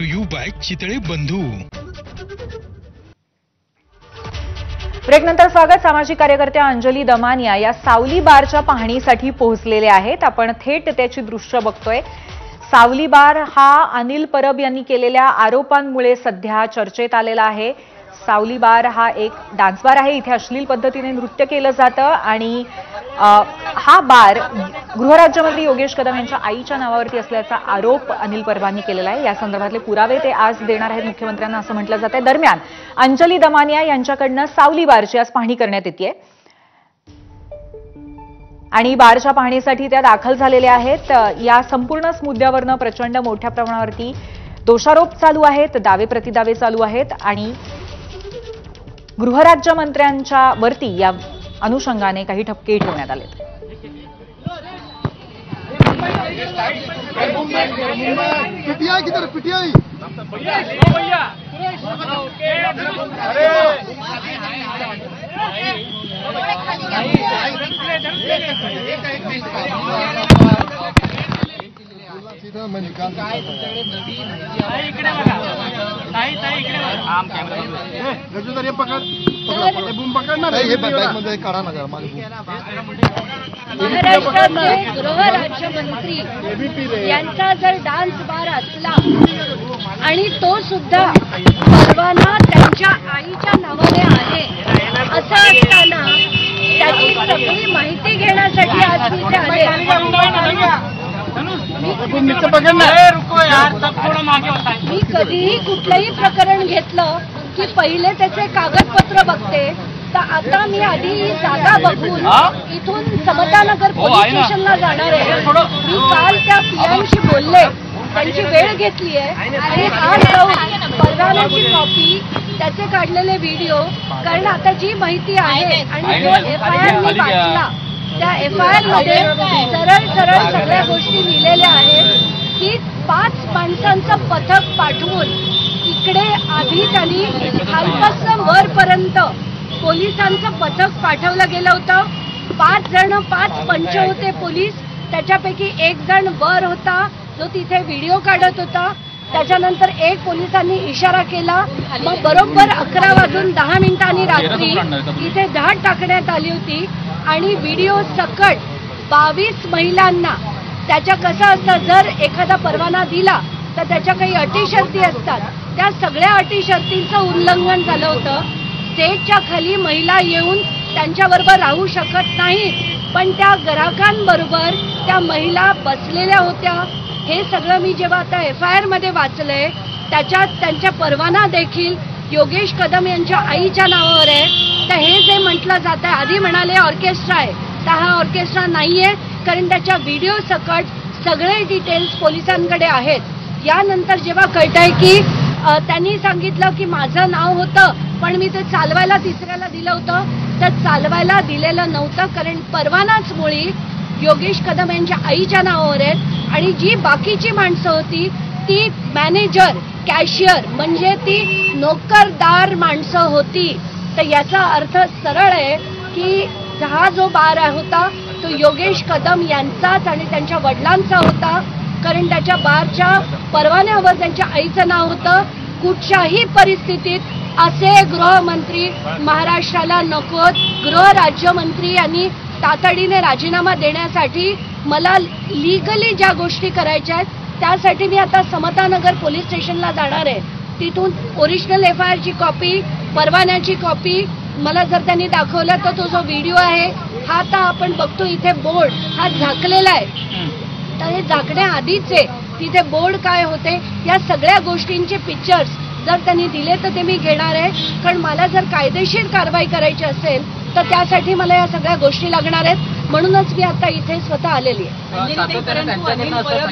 To you bye Chitale बंधू। Break नंतर स्वागत। सामाजिक कार्यकर्त्या अंजली दमानिया या सावली बारच्या पाहणीसाठी पोहोचलेले आहेत। आपण थेट त्याची दृश्य बघतोय। सावली बार हा अनिल परब यांनी केलेल्या आरोपांमुळे सध्या चर्चेत आलेला आहे। सावली बार हा एक डान्स बार आहे। इथे अश्लील पद्धतीने नृत्य केलं जातं आणि हा बार गृहराज्यमंत्री योगेश कदम यांच्या आईच्या नावावरती असल्याचा आरोप अनिल परबांनी केलेला आहे। या संदर्भातले पुरावे ते आज देणार आहेत मुख्यमंत्र्यांना असं म्हटलं जातंय। दरम्यान अंजली दमानिया यांच्याकडनं सावली बारची आज पाहणी करण्यात येते आणि बारच्या पाहणीसाठी त्या दाखल झालेल्या आहेत। या संपूर्णच मुद्द्यावरनं प्रचंड मोठ्या प्रमाणावरती दोषारोप चालू आहेत, दावे प्रतिदावे चालू आहेत आणि गृहराज्यमंत्र्यांच्या वरती या अनुषंगाने काही ठपके ठेवण्यात आले। महाराष्ट्राचे गृहराज्यमंत्री यांचा जर डान्स बार असला आणि तो सुद्धा परवाना त्यांच्या आईच्या नावाने आहे असं असताना त्याची सगळी माहिती घेण्यासाठी आज तिथे आले। मी कधीही कुठलंही प्रकरण घेतलं की पहिले त्याचे कागदपत्र बघते, तर आता मी आधी ही जागा बघून इथून समतानगर पोलीस स्टेशनला जाणार आहे। मी काल त्या पीएमशी बोलले, त्यांची वेळ घेतली आहे आणि आज जाऊन परवान्याची कॉपी, त्याचे काढलेले व्हिडिओ, कारण आता जी माहिती आहे आणि जो FIR मी वाचला त्या FIR मध्ये सरळ सरळ सगळ्या गोष्टी लिहिलेल्या आहेत की 5 माणसांचं पथक पाठवून इकडे आधी त्यांनी खालपासून वरपर्यंत पोलिसांचं पथक पाठवलं गेलं होतं। 5 जण 5 पंच होते पोलीस, त्याच्यापैकी 1 जण वर होता जो तिथे व्हिडिओ काढत होता। त्याच्यानंतर एक पोलिसांनी इशारा केला, मग बरोबर 11:10 रात्री इथे धाड टाकण्यात आली होती आणि व्हिडिओ सकट 22 महिलांना, त्याच्या कसं असतं जर एखादा परवाना दिला तर त्याच्या काही अटी शर्ती असतात, त्या सगळ्या अटी शर्तींचं उल्लंघन झालं होतं। स्टेजच्या खाली महिला येऊन त्यांच्याबरोबर राहू शकत नाहीत, पण त्या ग्राहकांबरोबर त्या महिला बसलेल्या होत्या। हे सगळं मी जेव्हा आता FIR मध्ये वाचलंय, त्याच्यात त्यांच्या परवाना देखील योगेश कदम यांच्या आईच्या नावावर आहे। तर हे जे म्हटलं जात आहे, आधी म्हणाले ऑर्केस्ट्रा आहे, तर हा ऑर्केस्ट्रा नाहीये, कारण त्याच्या व्हिडिओ सकट सगळे डिटेल्स पोलिसांकडे आहेत। यानंतर जेव्हा कळतंय की त्यांनी सांगितलं की माझं नाव होतं पण मी ते चालवायला तिसऱ्याला दिलं होतं, तर चालवायला दिलेलं नव्हतं, कारण परवानाच मुळी योगेश कदम यांच्या आईच्या नावावर आहे आणि जी बाकीची माणसं होती ती मॅनेजर, कॅशियर म्हणजे ती नोकरदार माणसं होती। तर याचा अर्थ सरळ आहे की हा जो बार होता तो योगेश कदम यांचाच आणि त्यांच्या वडिलांचा होता, कारण त्याच्या बारच्या परवान्यावर त्यांच्या आईचं नाव होतं। कुठच्याही परिस्थितीत असे गृहमंत्री महाराष्ट्राला नकोत। गृहराज्यमंत्री यांनी तातडीने राजीनामा देण्यासाठी मला लीगली ज्या गोष्टी करायच्या आहेत त्यासाठी मी आता समतानगर पोलीस स्टेशनला जाणार आहे। तिथून ओरिजिनल FIR ची कॉपी, परवान्याची कॉपी मला जर त्यांनी दाखवला तर तो जो व्हिडिओ आहे हा आता आपण बघतो इथे बोर्ड हा झाकलेला आहे, तर हे झाकण्याआधीचे तिथे बोर्ड काय होते या सगळ्या गोष्टींचे पिक्चर्स जर त्यांनी दिले तर ते मी घेणार आहे, कारण मला जर कायदेशीर कारवाई करायची असेल तर त्यासाठी मला या सगळ्या गोष्टी लागणार आहेत। म्हणूनच मी आता इथे स्वतः आलेली आहे।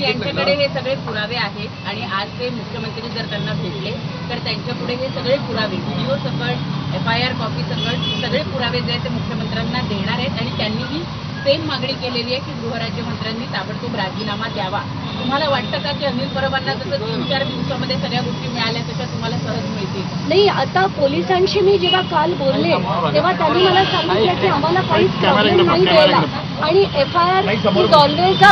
यांच्याकडे हे सगळे पुरावे आहेत आणि आज ते मुख्यमंत्री जर त्यांना भेटले तर त्यांच्यापुढे हे सगळे पुरावे, व्हिडिओ सकट, FIR कॉपी सकट सगळे पुरावे जे आहेत ते मुख्यमंत्र्यांना देणार आहेत आणि त्यांनीही सेम मागणी केलेली आहे की गृहराज्यमंत्र्यांनी ताबडतोब राजीनामा द्यावा। तुम्हाला वाटतं का की अनिल परबांना जसं 3-4 दिवसामध्ये सगळ्या गोष्टी मिळाल्या तशा तुम्हाला सहज मिळतील? नाही, आता पोलिसांशी मी जेव्हा काल बोलले तेव्हा त्यांनी मला सांगितलं की आम्हाला काहीच प्रॉब्लेम नाही द्यायला आणि FIR इज ऑलवेज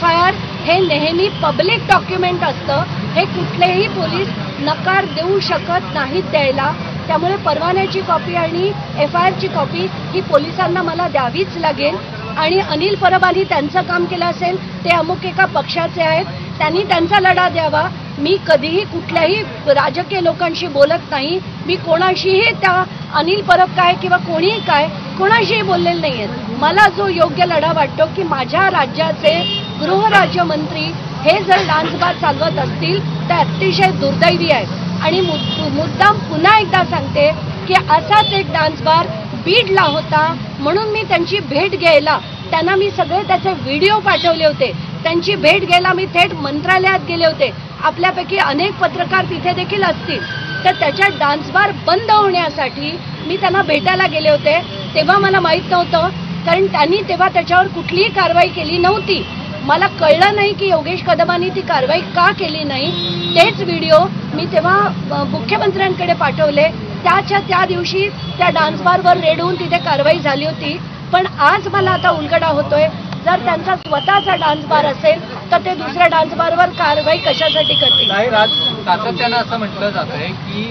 FIR हे नेहमी पब्लिक डॉक्युमेंट असतं हे कुठलेही पोलीस नकार देऊ शकत नाहीत द्यायला. त्यामुळे परवान्याची कॉपी आणि FIRची कॉपी ही पोलिसांना मला द्यावीच लागेल. आणि अनिल परबांनी त्यांचं काम केलं असेल, ते अमुक एका पक्षाचे आहेत, त्यांनी त्यांचा लढा द्यावा. मी कधीही कुठल्याही राजकीय लोकांशी बोलत नाही. मी कोणाशीही त्या अनिल परब काय किंवा कोणीही काय कोणाशीही बोललेले नाही आहेत. मला जो योग्य लढा वाटतो की माझ्या राज्याचे गृहराज्यमंत्री हे जर डान्सबार चालवत असतील तर अतिशय दुर्दैवी आहे. आणि मुद्दाम पुन्हा एकदा सांगते की असाच एक डान्सबार बीडला होता, म्हणून मी त्यांची भेट घ्यायला त्यांना मी सगळे त्याचे व्हिडिओ पाठवले होते. त्यांची भेट घ्यायला मी थेट मंत्रालयात गेले होते. आपल्यापैकी अनेक पत्रकार तिथे देखील असतील. तर त्याच्या डान्सबार बंद होण्यासाठी मी त्यांना भेटायला गेले होते. तेव्हा मला माहीत नव्हतं, कारण त्यांनी तेव्हा त्याच्यावर कुठलीही कारवाई केली नव्हती. मला कळलं नाही की योगेश कदमांनी ती कारवाई का केली नाही. तेच व्हिडिओ मी तेव्हा मुख्यमंत्र्यांकडे पाठवले. त्या दिवशी त्या डान्सबारवर रेड होऊन तिथे कारवाई झाली होती. पण आज मला आता उलगडा होतोय, जर त्यांचा स्वतःचा डान्सबार असेल तर ते दुसऱ्या डान्सबारवर कारवाई कशासाठी करतील. नाही राज, सातत्यानं असं म्हटलं जात आहे की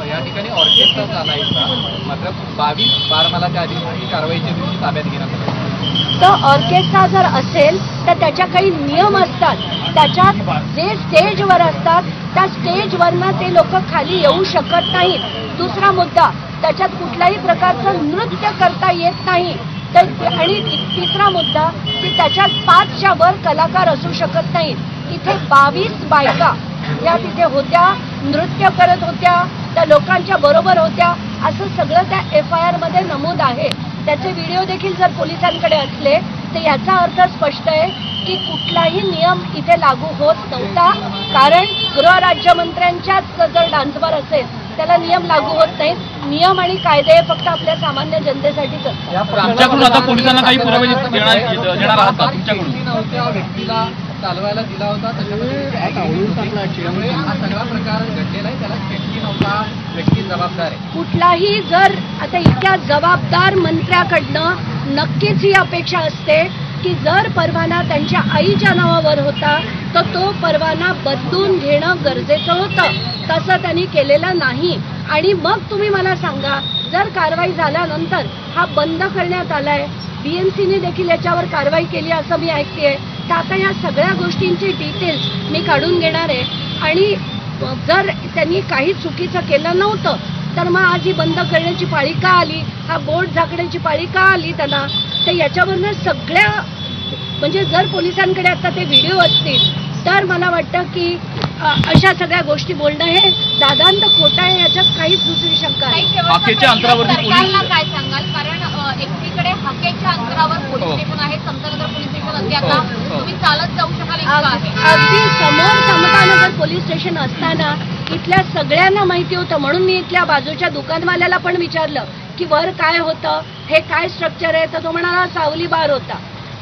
या ठिकाणी ऑर्केस्ट्रा चालायचा, मात्र 22 बार मला त्या आधी कारवाईच्या दिवशी ताब्यात घेण्यात आलं. तर ऑर्केस्ट्रा जर असेल तर त्याच्या काही नियम असतात. त्याच्यात जे स्टेजवर असतात त्या स्टेजवरनं ते लोक खाली येऊ शकत नाहीत. दुसरा मुद्दा, त्याच्यात कुठल्याही प्रकारचं नृत्य करता येत नाही. आणि तिसरा मुद्दा की त्याच्यात 5च्या वर कलाकार असू शकत नाहीत. इथे 22 बायका या तिथे होत्या, नृत्य करत होत्या, त्या लोकांच्या बरोबर होत्या, असं सगळं त्या FIR मध्ये नमूद आहे. त्याचे व्हिडिओ देखील जर पोलिसांकडे असले तर याचा अर्थ स्पष्ट आहे की कुठलाही नियम इथे लागू होत नव्हता. कारण गृहराज्यमंत्र्यांच्याच जर डान्सबार असेल त्याला नियम लागू होत नाहीत. नियम आणि कायदे फक्त आपल्या सामान्य जनतेसाठीच असतात. तुमच्याकडून आता पोलिसांना काही पुरावे देणार आहात का तुमच्याकडून? त्या व्यक्तीला चालवायला दिला होता, त्याच्यामुळे हा सगळा प्रकार घडलेला आहे. त्याला शेट्टी नव्हता, व्यक्ती जबाबदार आहे. कुठलाही जर आता इतक्या जबाबदार मंत्र्याकडनं नक्कीच ही अपेक्षा असते की जर परवाना त्यांच्या आईच्या नावावर होता तर तो परवाना बदलून घेणं गरजेचं होतं. तसं त्यांनी केलेलं नाही. आणि मग तुम्ही मला सांगा, जर कारवाई झाल्यानंतर हा बंद करण्यात आलाय, BMCने देखील याच्यावर कारवाई केली असं मी ऐकतेय, तर आता या सगळ्या गोष्टींची डिटेल्स मी काढून घेणार आहे. आणि जर त्यांनी काही चुकीचं केलं नव्हतं तर मग आज ही बंद करण्याची पाळी का आली, हा बोर्ड झाकण्याची पाळी का आली त्यांना. तर याच्यावरनं सगळ्या म्हणजे जर पोलिसांकडे आता ते व्हिडिओ असतील तर मला वाटतं की अशा सगळ्या गोष्टी बोलणं हे दादांत खोटं आहे, याच्यात काहीच दुसरी शंका नाही. हाकेच्या अंतरावरती सरकारला काय सांगाल? कारण एकीकडे हाकेच्या अंतरावर पोलीस स्टेशन आहे, समतानगर पोलीस स्टेशन अगदी आता तुम्ही चालत जाऊ शकाल इतकं आहे. अगदी समोर समतानगर पोलीस स्टेशन असताना इथल्या सगळ्यांना माहिती होतं. म्हणून मी इथल्या बाजूच्या दुकानवाल्याला पण विचारलं की वर काय होतं, हे काय स्ट्रक्चर आहे, तर तो म्हणाला सावली बार होता.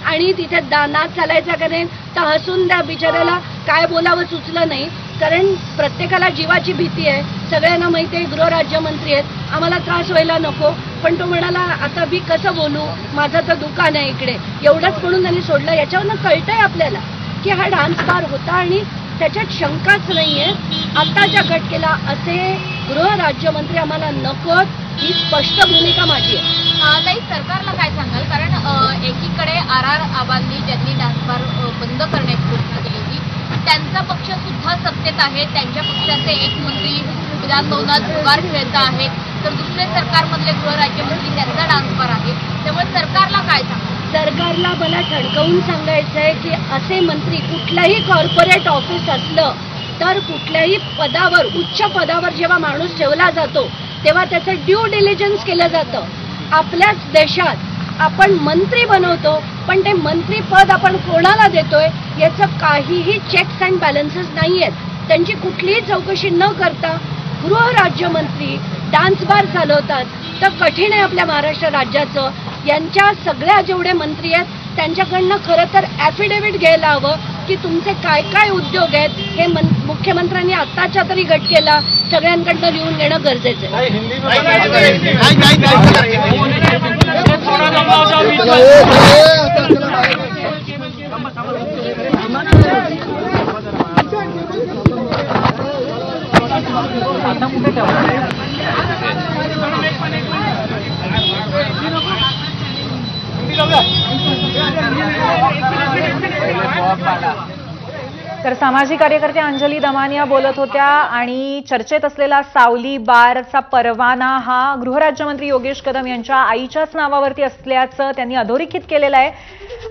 आणि तिथे नाच चालायचा का नाही, तर हसून त्या बिचाऱ्याला काय बोलावं सुचलं नाही. कारण प्रत्येकाला जीवाची भीती आहे, सगळ्यांना माहिती आहे गृहराज्यमंत्री आहेत, आम्हाला त्रास व्हायला नको. पण तो म्हणाला आता मी कसं बोलू, माझं तर दुकान आहे इकडे, एवढंच म्हणून त्यांनी सोडलं. याच्यावरनं कळतंय आपल्याला की हा डान्सबार होता आणि त्याच्यात शंकाच नाहीये. आत्ताच्या घटनेला असे गृहराज्यमंत्री आम्हाला नकोत, ही स्पष्ट भूमिका माझी आहे. नाही, सरकारला काय सांगाल? कारण एकीकडे RR आबांनी ज्यांनी डान्सबार बंद करण्याची घोषणा केली होती, त्यांचा पक्ष सुद्धा सत्तेत आहे, त्यांच्या पक्षाचे एक मंत्री विधानभवनात जुगार खेळत आहेत, तर दुसरे सरकारमधले गृहराज्यमंत्री त्यांचा डान्सबार आहे. त्यामुळे सरकारला काय सांगाल? सरकारला मला ठणकावून सांगायचं आहे की असे मंत्री कुठलंही कॉर्पोरेट ऑफिस असलं तर कुठल्याही पदावर, उच्च पदावर जेव्हा माणूस ठेवला जातो तेव्हा त्याचं ड्यू डिलिजन्स केलं जातं. आपल्याच देशात आपण मंत्री बनवतो, पण ते मंत्रीपद आपण कोणाला देतोय याचं काहीही चेक्स अँड बॅलन्सेस नाही आहेत. त्यांची कुठलीही चौकशी न करता गृहराज्यमंत्री डान्सबार चालवतात, तर कठीण आहे आपल्या महाराष्ट्र राज्याचं. यांच्या सगळ्या जेवढे मंत्री आहेत त्यांच्याकडनं खरं तर ॲफिडेव्हिट घ्यायला हवं की तुमचे काय काय उद्योग आहेत हे मुख्यमंत्र्यांनी आत्ताच्या तरी घटकेला सगळ्यांकडनं लिहून घेणं गरजेचं आहे. आता कुठे ठेवा? तर सामाजिक कार्यकर्ते अंजली दमानिया बोलत होत्या आणि चर्चेत असलेला सावली बारचा परवाना हा गृहराज्यमंत्री योगेश कदम यांच्या आईच्याच नावावरती असल्याचं त्यांनी अधोरेखित केलेलं आहे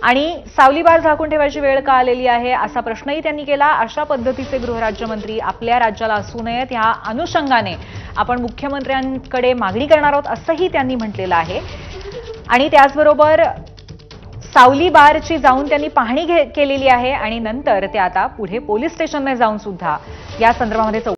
आणि सावली बार झाकून ठेवायची वेळ का आलेली आहे असा प्रश्नही त्यांनी केला. अशा पद्धतीचे गृहराज्यमंत्री आपल्या राज्याला असू नयेत या अनुषंगाने आपण मुख्यमंत्र्यांकडे मागणी करणार आहोत असंही त्यांनी म्हटलेलं आहे. आणि त्याचबरोबर सावली बारची जाऊन त्यांनी पाहणी केलेली आहे आणि नंतर ते आता पुढे पोलीस स्टेशनमध्ये जाऊन सुद्धा या संदर्भामध्ये